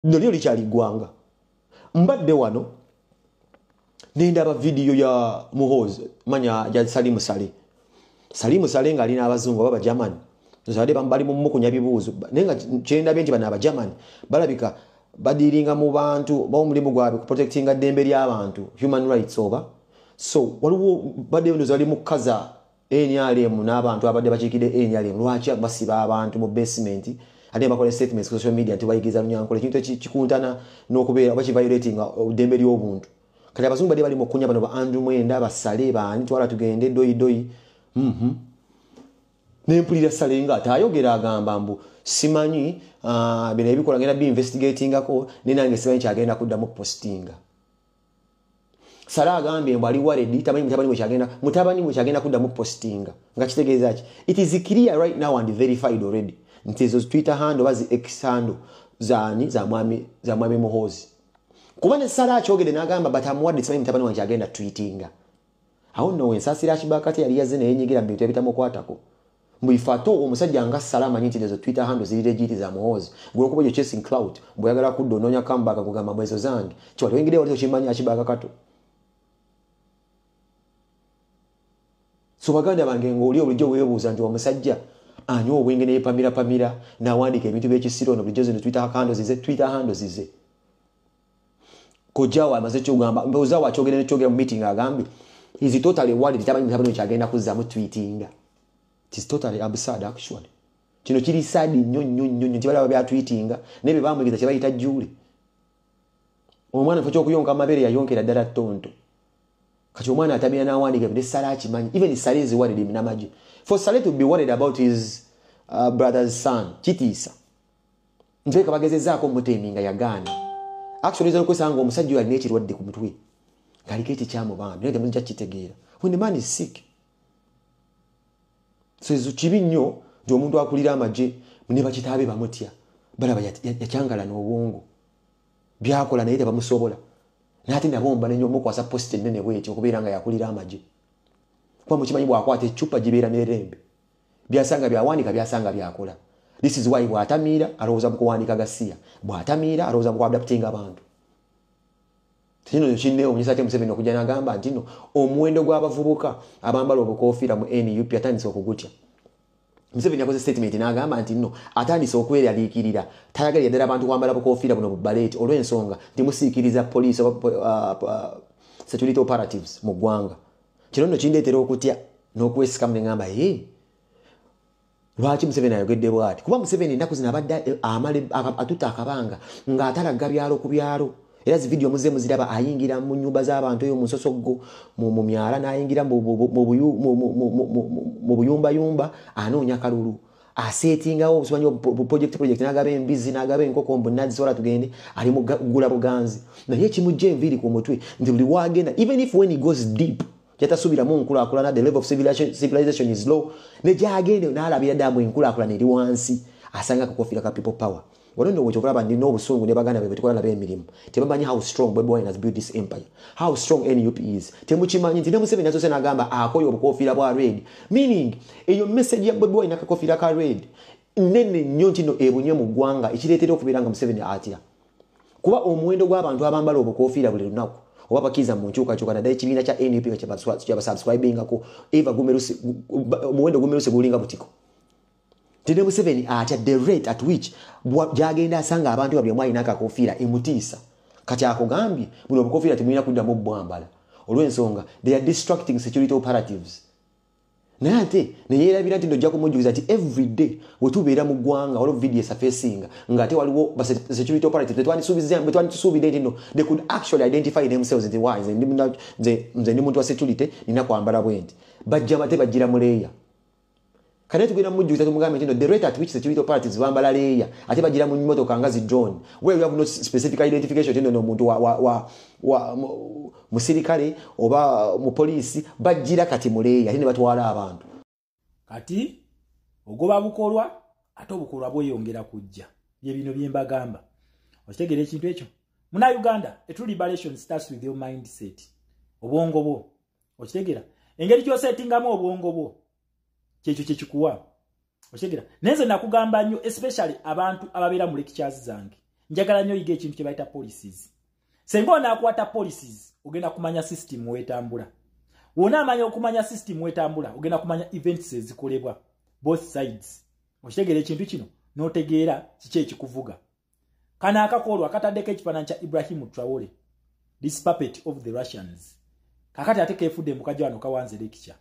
nolyo likyali ggwanga mbadde wano nendaba video ya Muhoozi manya ya Salimu Sale nga alina abazungu baba German nzade bambali mu mukunya bibuuzo nenga kyenda binti bana aba German balabika badiringa mu bantu ba mulimu gwabe ku protectinga dembe ly'abantu human rights over so waliwo badde bino zali mukaza NRM n'abantu abadde bakikide NRM lwaki basiba abantu mu basement ate bakole statements ku social media ntibayigiza lunyankole kintu kikuntana n'okubeera bachi violating dembe ly'obuntu kati abazungu badde bali mu kunya bano ba Andrew Mwenda basale bani twala tugende doyi nempulira Sale nga atayogera agamba mbu simanyi bino ebikola ngenda bi investigating ako ninange simanyi kyagenda kuddamu postinga Sale agambye mbu ali worried tamanyi mutabani mwe kyagenda kuddamu postinga nga kitegeeza ki it is clear right now and verified already nti ezo Twitter handle bazi X handle za mwami Muhoozi kuba ne Sale akyogede n'agamba batamuwadde simanyi mutabani wange agenda tweetinga awo nno ensasira kibakati yali yazene yenyigira mbintu ebitamukwatako mbifato omusajja nga Sale amanyi nti ezo Twitter handle ziri legit za Muhoozi gwokuba yo chasing clout bweyagala kuddononya kambaka kugamba mwezo zange kyali wengire wali kimanya akibaka kato so baganda bange ngoli obulijjo weebuuza nti omusajja anyo obwenge ne pamira nawandika ebintu by'ekisiro no bulijjo zino Twitter handle zize kojawa amaze kyogamba mboza wachogera ne kyogera mu meeting agambi is totally worried tabanyi mutabani kyagenda kuzza mu tweetinga it is totally absurd actually kino kiri sad nnyo tibala bya tweetinga nebe bamwegeza kye bayita jule omwana fo kyokuyonka amabere yayonkera ddala tonto kati omwana atabira n'awandika ebintu Sale akimanyi even Sale is worried in namaji for Sale to be worried about his brother's son kitiisa nzeka bagezezaako muteminga yagaana actually zano kwesanga omusajja yali n'ekirwadde ku mutwe ngaliketi kyamo bambi nete mujja kitegeera when the man is sick so ezo kibi nnyo nti omuntu akulira amagye ne bakitaabe bamutya balaba yakyangala n'obwongo byakola naye tebamusobola nate nabomba nenyo omukwasa post ennene bwetyo okubeera nga yakulira amagye kuba mukimanyi bwakwata ecupa gibeera n'erembe byasanga byawanika byasanga byakola this is why bwatamiira alowooza mu kuwanika gasiya bwatamiira alowooza mu kuadaptinga abantu kino kinne omunyisa Museveni okujja n'agamba nti no omuwendo gw'abavubuka abambala obukofiira mu NUP atandise okugutya Museveni yakoze statement n'agamba nti no atandise okweraliikirira tayagala ddala abantu kwambala bukofiira buno bubaleti olw'ensonga timusiikiriza police security operatives mu ggwanga kino nno kindeetera okutya n'okwesikamu ne ngamba lwaki Museveni ayogedde bw'ati kuba Museveni ennaku zino abadde atutta akabanga ng'atalaga byalo ku byalo era zi video muze muziraba ayingira mu nyumba z'abantu eyo mu Nsosoggo mu myala n'ayingira mu buyumba anoonya kalulu asetingawo obusimanyi project n'agaba embizi n'agaba enkoko mbunazisobola tugende ali mu gula buganzi naye kimujja enviiri ku mutwe nti buli wagenda even if when he goes deep yatasubiramu nkulaakulana the level of civilization is low ne gyagende n'alabira ddamu enkulaakulana eri wansi asanga akakofiira ka people power wano we chokolaba ndi n'obusungu ne baganda bebe tukola nabo emirimu tebamanyi how strong Bobi Wine has built this empire how strong NUP is temukimanyi nti ne Museveni nazo n'agamba akoyo obukofiira bwa red meaning eyo message ya Bobi Wine akakofiira ka red nene nnyo ntino ebunye mu ggwanga ekireetera okubeera nga Museveni atya kuba omuwendo gw'abantu abambala obukofiira buli lunaku oba bakiza mu nkyukakyuka naddala ekibiina kya NUP nga kyabasubscribingako eva gumeruse omuwendo gumeruse gulinga butiko Tine Museveni at the rate at which jagenda asanga abantu babye mwalina akakofiira emutiisa kati akogambye buno obukofiira temulina kuddamu bwambala olw'ensonga they are distracting security operatives naye ate neyeerabira nti nojja kumujjukiza nti every day wetubeera mu ggwanga waliwo video esafesinga ng'ate waliwo security operatives betwanditusuubidde nti no they could actually identify themselves nti why nze ndi muntu wa security nina kwambala bwenti bajja mate bajjira mu leeya kane tugenda mujjukiza tumugambe nti no the rate at which security operatives bambala leeya ate bajjira mu mmotoka nga zi drone where you have no specific identification nti no muntu wa musirikale oba mu poliisi bajjira kati mu leeya ate ne batwala abantu kati ogoba bukolwa ate obukolwa bweyongera kujja bye bino bye mbagamba okitegera ekintu ekyo muna Uganda a true liberation starts with your mindset obwongo bwo okitegera engeri kyosettingamu obwongo bwo kyekyo kyekikuwa okitegera nenze nakugamba nnyo especially abantu ababeera mu lectures zange njagala nnyo yiga ekintu kye bayita policies. Senga onaakwata policies ogenda kumanya system wetambula. Wona amanya okumanya system wetambula ogenda kumanya events ezikolebwa both sides. Okitegeera ekintu kino n'otegeera kiki ekikuvuga. Kana akakolwa akataddeko ekifaananyi kya Ibrahim Traore, this puppet of the Russians. Kakati ate keefudde mu kajja wano kawanze lecture.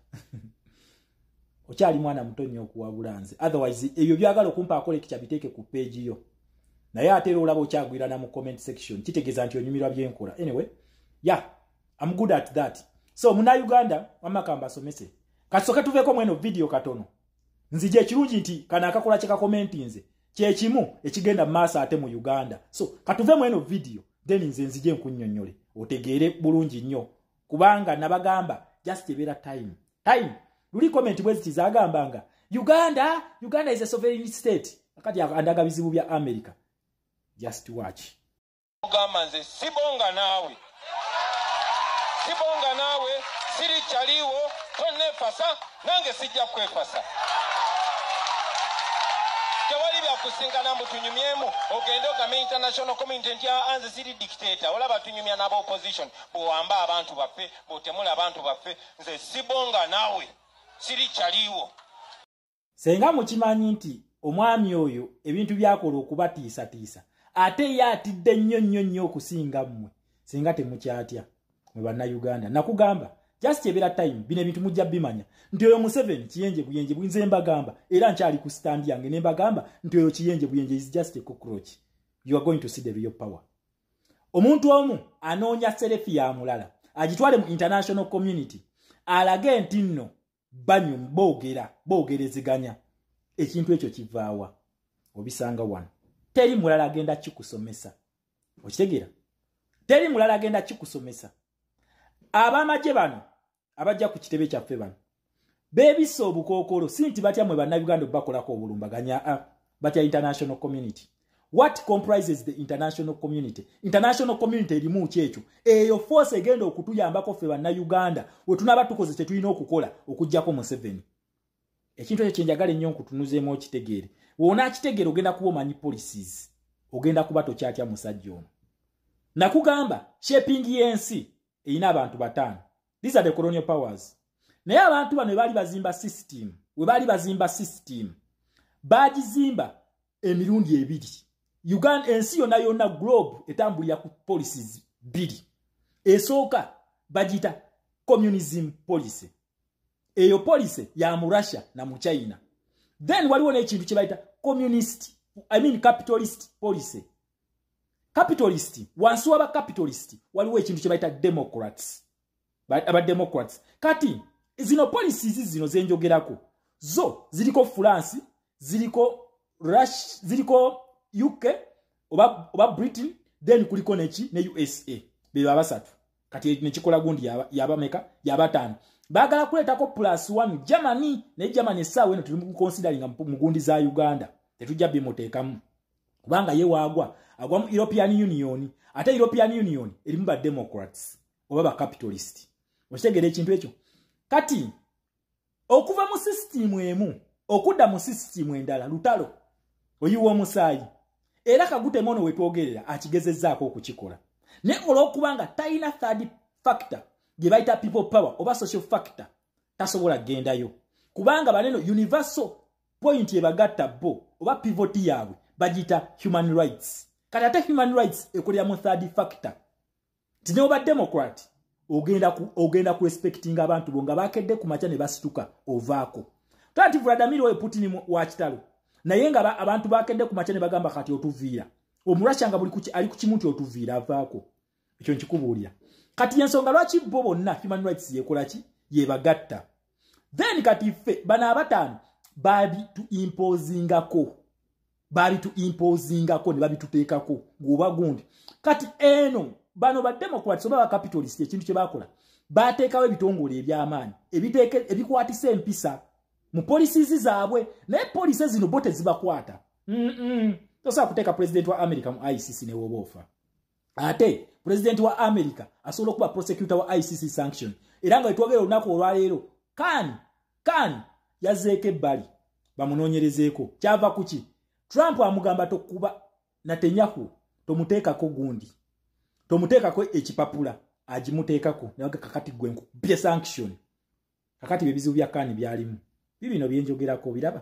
Okyali mwana muto nnyo okuwabula nze. Otherwise ebyo byagala okumpa akole lecture biteeke ku page yo. Naye ate era olaba okyagwirana mu comment section. Kitegeeza nti onyumirwa byenkola. Anyway, yeah, I'm good at that. So muna Uganda wamakamba asomese. Kasoka tuveeko mweno video katono. Nzije kirungi nti kana akakola kye ka comment nze. Kye kimu ekigenda masa ate mu Uganda. So katuve mweno video then nzije nkunnyonnyole. Otegeere bulungi nnyo. Kubanga nabagamba just ebera time. Luli comment bwezi zagambanga Uganda is a sovereign state. Akati andaga bizibu bya America. Just watch. Ogamba nze sibonga nawe. Siri chaliwo tonefasa nange sijja kwefasa. Tewali bya kusingana mutunyumyemu ogenda ogame international community nti anze siri dictator olaba tunyumya nabo opposition buwamba abantu baffe botemula abantu baffe nze sibonga nawe siri chaliwo. Senga mukimanyi nti omwami oyo ebintu byakola okubatiisa ate yatidde nnyo okusinga mmwe singa temukyatya mwe banna Uganda. Nakugamba just ebera time bine bintu mujja bimanya nti oyo Museveni kiyenje buyenje bwinze mbagamba era nkyali ku stand yange ne mbagamba nti oyo kiyenje buyenje is just a cockroach. You are going to see the real power. Omuntu omu anoonya serefi ya mulala agitwale mu international community alage nti nno banyu boogereziganya ekintu ekyo kivaawa obisanga wano. Teri mulala agenda kikusomesa. Okitegeera? Teri mulala agenda kikusomesa. Abamaje bano abajja ku kitebe kyaffe bano beebisa obukookolo si nti batya mwe bannayuganda bakolako obulumbaganya batya international community. What comprises the international community? International community erimu kyekyo eyo force egenda okutuyambako ffe bannayuganda we tunaba tukoze kye tulina okukola okujjako Museveni. Ekintu ekyo kyenjagala ennyo nkutunuzeemu okitegeere. Wona akitegeera ogenda kuba omanyi policies ogenda kuba tokyatya musajja ono. Nakugamba shaping y'ensi eyina abantu batano. These are the colonial powers. Naye abantu bano we baali bazimba system bagizimba emirundi ebiri. Uganda ensi yonna globe etambulira ku policies biri. Esooka bagita communism policy. Eyo policy ya mu Russia na mu China. Then waliwo n'ekintu kye bayita capitalist policy. Capitalist, wansi waba capitalist, waliwo ekintu kye bayita democrats. Aba democrats. Kati, zino policies zino zenjogerako. Zo, ziliko France, ziliko UK, oba Britain, then kuliko ne USA. Beba basatu. Kati nekikola gundi yabameka, yabatano. Bagala kuletako +1 Germany, ne Germany sawe no tuli considering mugundi za Uganda. Tetujja bimoteekamu. Kubanga ye wagwa agwa mu European Union, ate European Union erimu ba democrats oba ba capitalist. Okitegera ekintu ekyo. Kati okuva mu system emu okudda mu system endala lutalo oyiwa omusaayi era kagute mono wetwogerera akigezezzaako okukikola. Ne olwokubanga tayina third factor gye bayita people power oba social factor tasobola gendayo kubanga baneno universal point ebagatta bo oba pivot yaabwe bagita human rights. Kati ate human rights ekolera mu third factor. Tine oba democrat ogenda ku respecting abantu bonga bakedde ku macha ne basituka ovaako. Tati Vladimir we Putin wa kitalo. Naye nga abantu bakedde ku macha ne bagamba kati otuviira. Omurasha nga buli kuki ali ku kimuntu otuviira avaako. Ekyo nkikubuulira. Kati ensonga lwaki bo bonna human rights yekola ki yebagatta. Then kati ffe bana abatano babi tu imposingako ne babituteekako ngoba gundi. Kati eno bano ba democrats oba ba capitalist ekintu kye bakola bateekawo ebitongole eby'amaanyi ebikwatisa empisa mu policies zaabwe naye police zino bote zibakwata. Tosa kuteeka president wa America mu ICC ne wobofa. Ate president wa America asobola okuba prosecutor wa ICC sanction era nga etwogera olunaku olwaleero kan yazeeko ebbali bamunoonyerezeeko kyava kuki Trump amugamba tokuba Netanyahu tomuteekako gundi tomuteekako ekipapula agimuteekako naye kakati gwe nkubye sanction kakati bebizibu bya Kani byalimu bibino byenjogerako biraba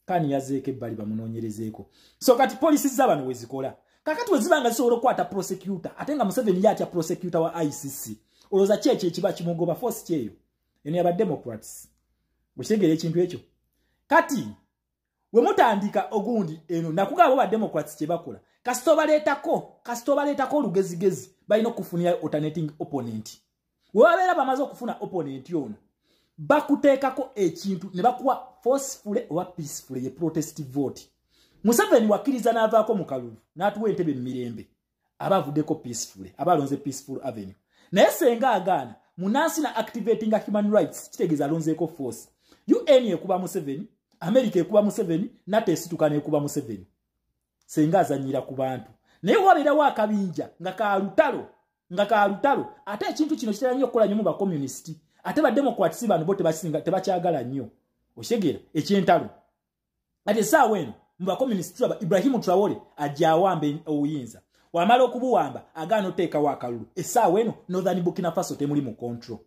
Kani yazeeko ebbali bamunoonyerezeeko so kati polisi z'abantu wezikola kakati wezibanga zisobola okukwata prosecutor ate nga Museveni yatya prosecutor wa ICC olowooza ki ekyo ekiba kimugoba force kyeyo eno yaba Democrats bwekitegeera ekintu ekyo kati we mutandika ogundi eno nakugaba ba Democrats kye bakola kasito baleetako olugezigezi balina okufunira alternating opponent we babeera bamaze okufuna opponent ono bakuteekako ekintu ne bakuwa forcefully oba peacefully ye protest vote Museveni wakkiriza n'avaako mu kalulu n'atuwa entebe mu mirembe abavuddeko peacefully abalonze peaceful avenue naye senga agaana munansi na activating human rights kitegeeza alonzeeko force UN ekuba Museveni America ekuba Museveni NATO esituka n'ekuba Museveni senga azanyira ku bantu naye wabeerawo akabinja nga kalutalo ate ekintu kino kitera nnyo okukola nnyo mu bakomyunisiti ate ba Democrats bano bo tebakyagala nnyo okyegera ekyentalo ate essaawa eno mu bakomyunisiti Ibrahim Traore ajja awambe obuyinza wamala okubuwamba agaana oteekawo akalulu essaawa eno Northern Burkina Faso temuli mu control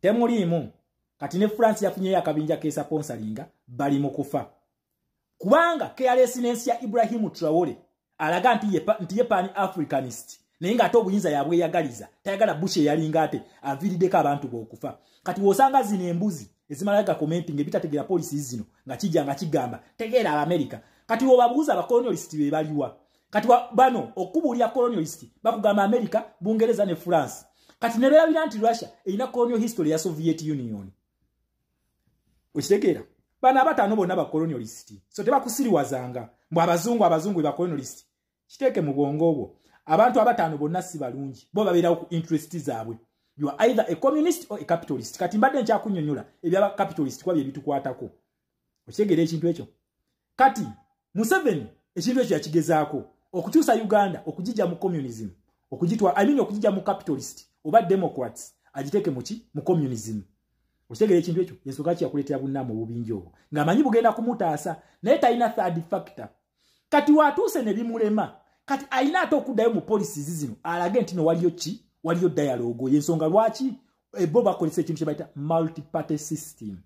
temuliimu kati ne France yafunyeyo akabinja keesponsoringa bali mu kufa kubanga carelessness ya Ibrahim Traore alaga nti ye pan Africanist naye ng'ate obuyinza yabwe yagaliza tayagala Bush eyalinga ate aviiriddeko abantu b'okufa kati wosanga zino embuzi ezimalaga commenting ebitategera policy zino nga kijja nga kigamba tegeera America kati wobabuuza abakolonialist be baliwa kati bano okubuulira colonialist bakugamba America Bungereza ne France kati ne beerabira nti Russia erina colonial history ya Soviet Union okitegeera bano abataano bonna bakolonialist so tebakusiriwazanga mbu abazungu ba colonialist kiteeke mu bwongo obwo abantu abataano bonna si balungi bo babeerawo ku interest zaabwe you are either a communist or a capitalist kati mbadde nkyakunnyonnyola ebyaba capitalist kwa bye bitukwatako okitegeera ekintu ekyo kati Museveni ekintu ekyo yakigezaako okukyusa Uganda okugijja mu communism okugijja mu capitalist oba Democrats agiteeke mu communism okitegeera ekintu ekyo yensooka kyakuleetera bunnamu obubingi obwo ng'amanyi bugenda kumutaasa naye talina third factor kati watuuse ne bimulema kati alina ate okuddayo mu policies zino alage nti no waliyo dialogue yensonga lwaki bo bakolesa ekintu kye bayita multi-party system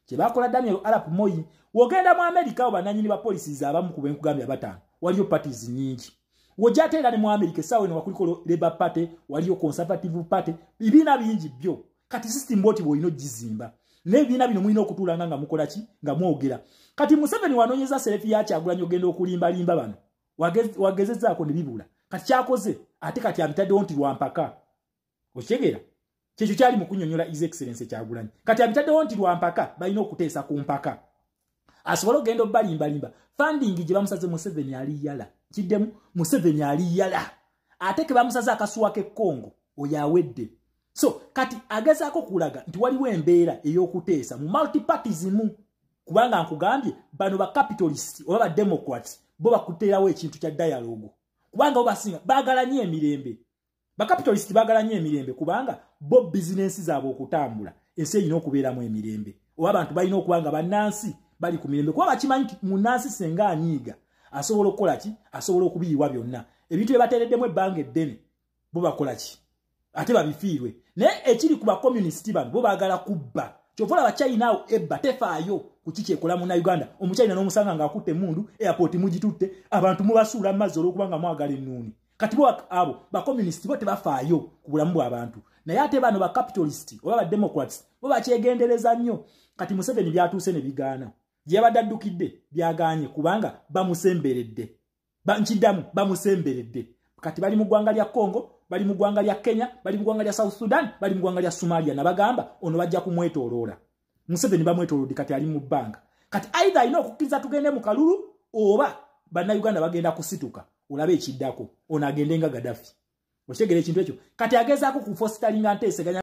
kye bakola Daniel Arap Moi wogenda mu America obananyini ba policies abamu ku benkugambya bataano waliyo parties nyingi wojja era ne mu America essaawa eno wakuliko Labour Party waliyo Conservative Party bibiina bingi byo kati system boti bw'olina ogizimba n'ebibiina bino mulina okutuulanga nga mukola ki nga mwogera kati Museveni wanoonyeza serefi ya Kyagulanyi ogenda okulimbalimba bano wagezezzaako ne bibula kati kyakoze ate kati abitaddewo nti lwampaka okitegeera kyekyo kyali mu kunnyonnyola His Excellency Kyagulanyi kati abitaddewo nti lwampaka balina okuteesa ku mpaka asobole okugenda obbalimbalimba funding gye bamusaze Museveni ali yala kiddemu Museveni ali yala ate ke bamusaze akasuwa ke Congo oyo awedde so kati agezaako kulaga nti waliwo embeera ey'okuteesa mu multipartyism kubanga nkugambye bano ba capitalist oba ba Democrats bo bakuteerawo ekintu kya dialogue kubanga bo basinga baagala nnyo emirembe ba capitalist baagala nnyo emirembe kubanga bo business zaabwe okutambula ensi erina okubeeramu emirembe oba abantu balina okuba nga bannansi bali ku mirembe kuba bakimanyi nti munnansi senga anyiiga asobola okukola ki asobola okubiyiwa byonna ebintu bye bateereddemu ebbanga eddene bo bakola ki ate babifiirwe naye ekiri ku bakomyunisiti bano bo baagala kubba kyova olaba China awo ebba tefaayo ku kiki ekola Munnayuganda omuchina n'omusanga ng'akutte emmundu airport mugitutte abantu mubasuula mu mazzi olw'okubanga mwagala ennuuni kati bo abo bakomyunisiti bo tebafaayo ku bulamu bw'abantu naye ate bano ba capitalist oba ba Democrats bo bakyegendereza nnyo kati Museveni byatuuse ne bigaana gye yabadde addukidde byagaanye kubanga bamusemberedde nkiddamu bamusemberedde kati bali mu ggwanga lya Congo bali mu ggwanga lya Kenya bali mu ggwanga lya South Sudan bali mu ggwanga lya Somalia nabagamba ono bajja kumwetooloola Museveni bamwetoolodde kati ali mu bbanga kati aidha alina okukkiriza tugende mu kalulu oba bannayuganda bagenda kusituka olabe ekiddako ono agende nga Gaddafi okitegeera ekintu ekyo kati agezaako ku fosteringa nteeseganya